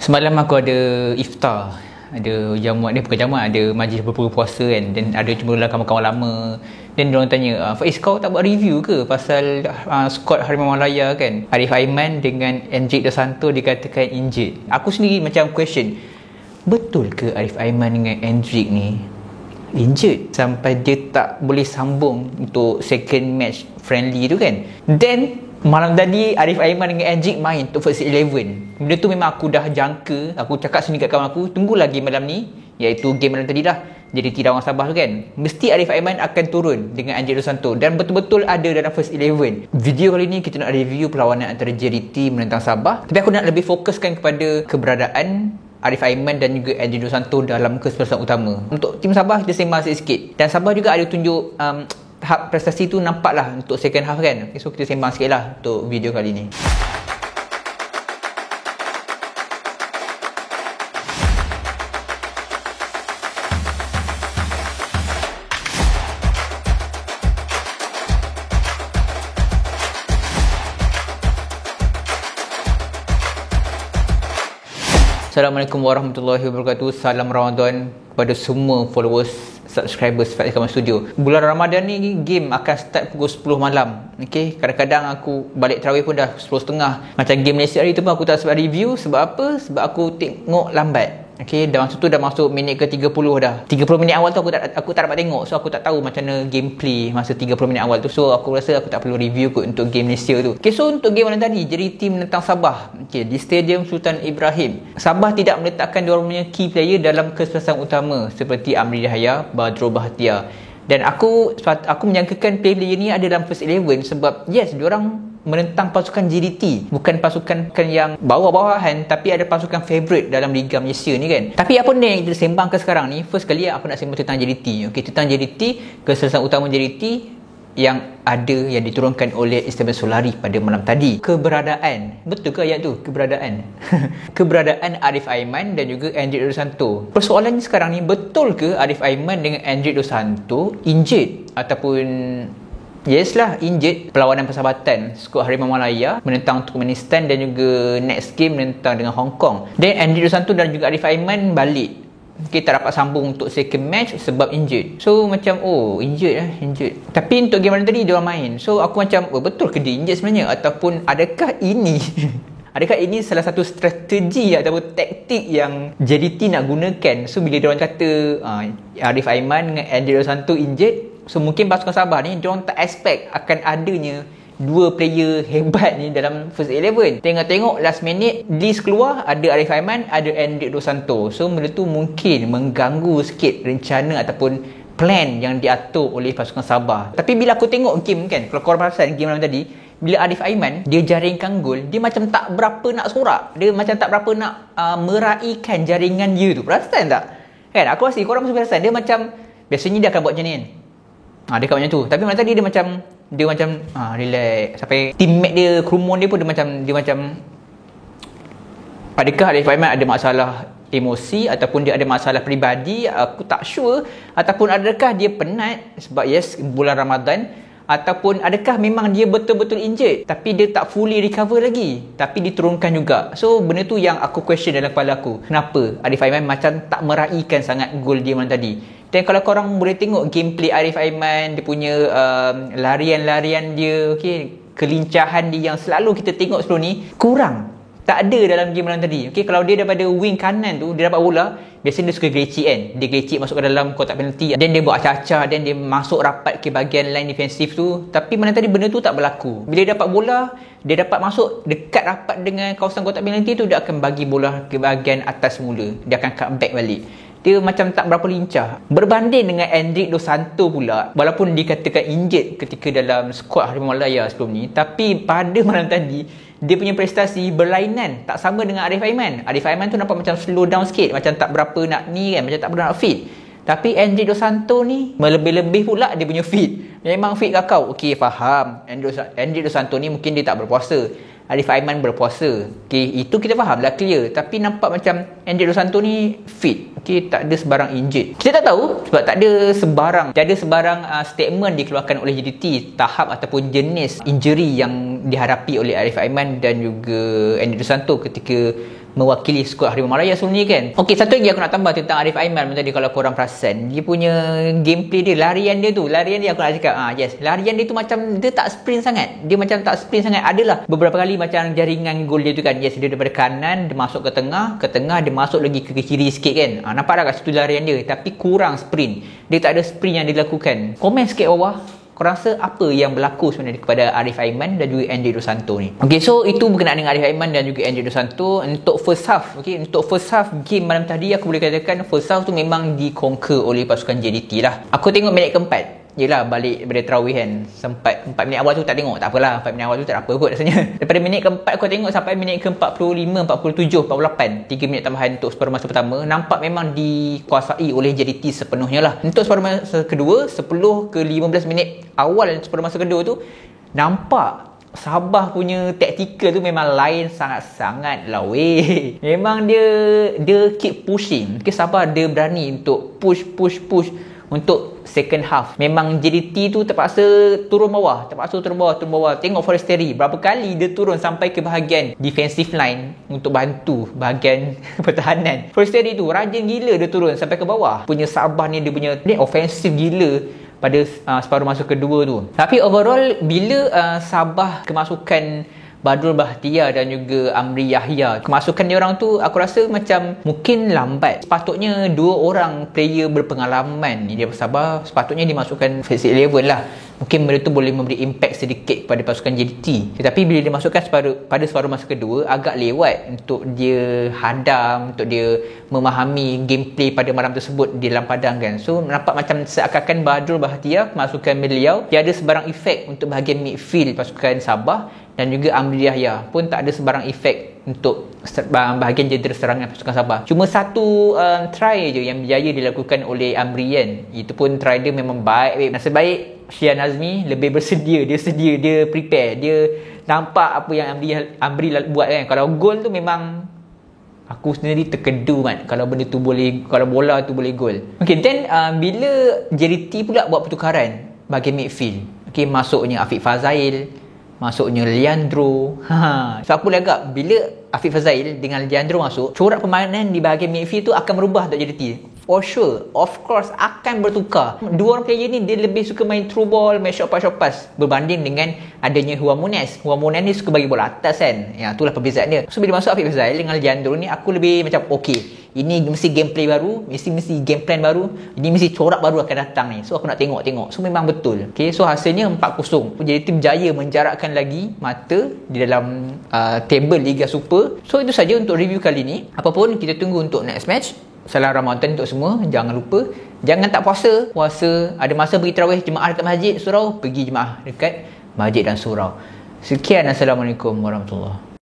Semalam aku ada iftar, ada jamuan dia, bukan jamuan, ada majlis berpuasa kan, dan ada jumpa kawan-kawan lama. Dan diorang tanya, Faiz, kau tak buat review ke pasal squad Harimau Malaya kan? Arif Aiman dengan Endrick Dos Santos dikatakan injured. Aku sendiri macam question, betul ke Arif Aiman dengan Endrick ni injured sampai dia tak boleh sambung untuk second match friendly tu kan? Then malam tadi Arif Aiman dengan Endrick main untuk first 11. Benda tu memang aku dah jangka. Aku cakap sendiri kat kawan aku, tunggu lagi malam ni, iaitu game malam tadi lah, jadi tidak orang Sabah tu kan, mesti Arif Aiman akan turun dengan Endrick Dos Santos dan betul-betul ada dalam first 11. Video kali ni kita nak review perlawanan antara JDT menentang Sabah, tapi aku nak lebih fokuskan kepada keberadaan Arif Aiman dan juga Endrick Dos Santos dalam kesempatan utama. Untuk tim Sabah kita sembang sikit, dan Sabah juga ada tunjuk tahap prestasi tu nampak lah untuk second half kan. Okay, so kita sembang sikit lah untuk video kali ni. Assalamualaikum warahmatullahi wabarakatuh. Salam Ramadan kepada semua followers, subscribers Faiz Kamal Studio. Bulan Ramadan ni game akan start pukul 10 malam. Okay, kadang-kadang aku balik tarawih pun dah 10.30. Macam game Malaysia hari tu pun aku tak sempat review. Sebab apa? Sebab aku tengok lambat. Okay, dah masa tu dah masuk minit ke 30 dah. 30 minit awal tu aku tak dapat tengok. So aku tak tahu macam mana gameplay masa 30 minit awal tu. So aku rasa aku tak perlu review kot untuk game Malaysia tu. Okay, so untuk game malam tadi, jadi tim menentang Sabah. Okay, di Stadium Sultan Ibrahim. Sabah tidak meletakkan diorang punya key player dalam kesempatan utama seperti Amri Yahya, Badro Bahtiar. Dan aku menyangkakan player ni ada dalam first 11 sebab yes, diorang menentang pasukan JDT, bukan pasukan yang bawah-bawahan, tapi ada pasukan favourite dalam Liga Malaysia ni kan. Tapi apa benda yang kita sembangkan sekarang ni, first kali aku nak sembang tentang JDT. Okay, tentang JDT, kesalahan utama JDT yang diturunkan oleh Esteban Solari pada malam tadi. Keberadaan, betul ke ayat tu? Keberadaan keberadaan Arif Aiman dan juga Endrick Dos Santos. Persoalannya sekarang ni, betul ke Arif Aiman dengan Endrick Dos Santos injured ataupun yes lah, injured perlawanan persahabatan skuad Harimau Malaya menentang Turkmenistan dan juga next game menentang dengan Hong Kong. Dan Endrick Dos Santos dan juga Arif Aiman balik, kita dapat sambung untuk second match sebab injured. So macam injured. Tapi untuk game malam tadi dia orang main. So aku macam betul ke dia injured sebenarnya, ataupun adakah ini salah satu strategi ataupun taktik yang JDT nak gunakan. So bila dia orang kata Arif Aiman dengan Endrick Dos Santos injured, so mungkin pasukan Sabah ni diorang tak expect akan adanya dua player hebat ni dalam first 11. Tengok last minute list keluar, ada Arif Aiman, ada Endrick Dos Santos. So benda tu mungkin mengganggu sikit rencana ataupun plan yang diatur oleh pasukan Sabah. Tapi bila aku tengok game kan, kalau korang perasan game malam tadi, bila Arif Aiman dia jaringkan gol, dia macam tak berapa nak sorak, dia macam tak berapa nak meraihkan jaringan dia tu. Perasan tak? Kan, aku rasa korang mesti perasan, dia macam biasanya dia akan buat macam ni kan. Dia kat macam tu. Tapi malam tadi dia macam relax. Sampai teammate dia, kerumun dia pun dia macam adakah Arif Aiman ada masalah emosi ataupun dia ada masalah peribadi, aku tak sure. Ataupun adakah dia penat sebab yes bulan Ramadan, ataupun adakah memang dia betul-betul injured tapi dia tak fully recover lagi tapi diturunkan juga. So benda tu yang aku question dalam kepala aku, kenapa Arif Aiman macam tak meraihkan sangat gol dia malam tadi. Dan kalau korang boleh tengok gameplay Arif Aiman, dia punya larian-larian dia, okay, kelincahan dia yang selalu kita tengok sebelum ni, kurang, tak ada dalam game malam tadi. Okay, kalau dia daripada wing kanan tu, dia dapat bola, biasanya dia suka gelecik kan, dia gelecik masuk ke dalam kotak penalti, dan dia buat acah-acah, dan dia masuk rapat ke bahagian line defensif tu. Tapi malam tadi benda tu tak berlaku. Bila dia dapat bola, dia dapat masuk dekat rapat dengan kawasan kotak penalti tu, dia akan bagi bola ke bahagian atas semula, dia akan cut back balik. Dia macam tak berapa lincah. Berbanding dengan Endrick Dos Santos pula, walaupun dikatakan injured ketika dalam skuad Harimau Malaya sebelum ni, tapi pada malam tadi dia punya prestasi berlainan, tak sama dengan Arif Aiman. Arif Aiman tu nampak macam slow down sikit, macam tak berapa nak ni kan, macam tak berapa nak fit. Tapi Endrick Dos Santos ni melebih-lebih pula dia punya fit. Memang fit kakao. Okey, faham. Endrick Dos Santos ni mungkin dia tak berpuasa, Arif Aiman berpuasa. Okay, itu kita faham dah, clear. Tapi nampak macam Endrick Dos Santos ni fit. Okay, tak ada sebarang injured. Kita tak tahu sebab tak ada sebarang statement dikeluarkan oleh JDT tahap ataupun jenis injury yang dihadapi oleh Arif Aiman dan juga Endrick Dos Santos ketika mewakili skuad Harimau Malaya sebelum ni kan. Okey, satu lagi aku nak tambah tentang Arif Aiman tadi, kalau korang perasan, dia punya gameplay dia, larian dia aku nak cakap, yes, larian dia tu macam dia tak sprint sangat. Dia macam tak sprint sangat. Adalah beberapa kali macam jaringan gol dia tu kan, yes, dia daripada kanan dia masuk ke tengah dia masuk lagi ke kiri sikit kan. Nampak tak kat situ larian dia, tapi kurang sprint. Dia tak ada sprint yang dilakukan. Komen sikit bawah, korang rasa apa yang berlaku sebenarnya kepada Arif Aiman dan juga Andre Dos Santos ni. Okay, so itu berkenaan dengan Arif Aiman dan juga Andre Dos Santos untuk first half. Okay, untuk first half game malam tadi, aku boleh katakan first half tu memang dikonquer oleh pasukan JDT lah. Aku tengok minit keempat, yelah, balik daripada terawih kan, sempat 4 minit awal tu tak tengok, tak apalah, 4 minit awal tu tak apa kot rasanya. Daripada minit keempat aku tengok sampai minit ke-45, 47, 48, 3 minit tambahan untuk separuh masa pertama, nampak memang dikuasai oleh JDT sepenuhnya lah. Untuk separuh masa kedua, 10 ke 15 minit awal separuh masa kedua tu, nampak Sabah punya taktikal tu memang lain sangat-sangat lah weh. Memang dia keep pushing. Okay, Sabah dia berani untuk push untuk second half. Memang JDT tu terpaksa turun bawah. Tengok Forestieri berapa kali dia turun sampai ke bahagian defensive line untuk bantu bahagian pertahanan. Forestieri tu rajin gila dia turun sampai ke bawah. Punya Sabah ni dia punya ofensif gila pada separuh masa kedua tu. Tapi overall, bila Sabah kemasukan Badrul Bahtiar dan juga Amri Yahya, kemasukan dia orang tu aku rasa macam mungkin lambat. Sepatutnya 2 orang player berpengalaman ni dia Sabah sepatutnya dimasukkan first 11 lah. Mungkin benda tu boleh memberi impact sedikit kepada pasukan JDT. Tetapi bila dimasukkan pada separuh masa kedua, agak lewat untuk dia hadam, untuk dia memahami gameplay pada malam tersebut di dalam padang kan. So nampak macam seakan-akan Badrul Bahtiar kemasukan beliau tiada sebarang efek untuk bahagian midfield pasukan Sabah, dan juga Amri Yahya pun tak ada sebarang efek untuk bahagian jentera serangan pasukan Sabah. Cuma satu try je yang berjaya dilakukan oleh Amri kan. Itu pun try dia memang baik. Nasib baik Syian Nazmi lebih bersedia, dia prepare, dia nampak apa yang Amri buat kan. Kalau gol tu memang aku sendiri terkedu kan, kalau benda tu boleh, kalau bola tu boleh gol. Okay, then bila JDT pula buat pertukaran bahagian midfield, okay, masuknya Afiq Fazail, masuknya Leandro. So aku agak, bila Afiq Fazail dengan Leandro masuk, corak permainan di bahagian midfield tu akan berubah untuk JDT. For sure, of course akan bertukar. 2 orang player ni dia lebih suka main through ball, main short pass berbanding dengan adanya Juan Munez. Juan Munez ni suka bagi bola atas kan. Ya, itulah perbezaan dia. So bila masuk Afiq Fazail dengan Leandro ni, aku lebih macam okay, ini mesti gameplay baru, mesti game plan baru, ini mesti corak baru akan datang ni. So aku nak tengok. So memang betul. Okay, so hasilnya 4-0. Jadi tim berjaya menjarakkan lagi mata di dalam table Liga Super. So itu saja untuk review kali ni. Apapun, kita tunggu untuk next match. Salam Ramadan untuk semua. Jangan lupa, jangan tak puasa, ada masa pergi tarawih jemaah dekat masjid, surau, pergi jemaah dekat masjid dan surau. Sekian, Assalamualaikum warahmatullahi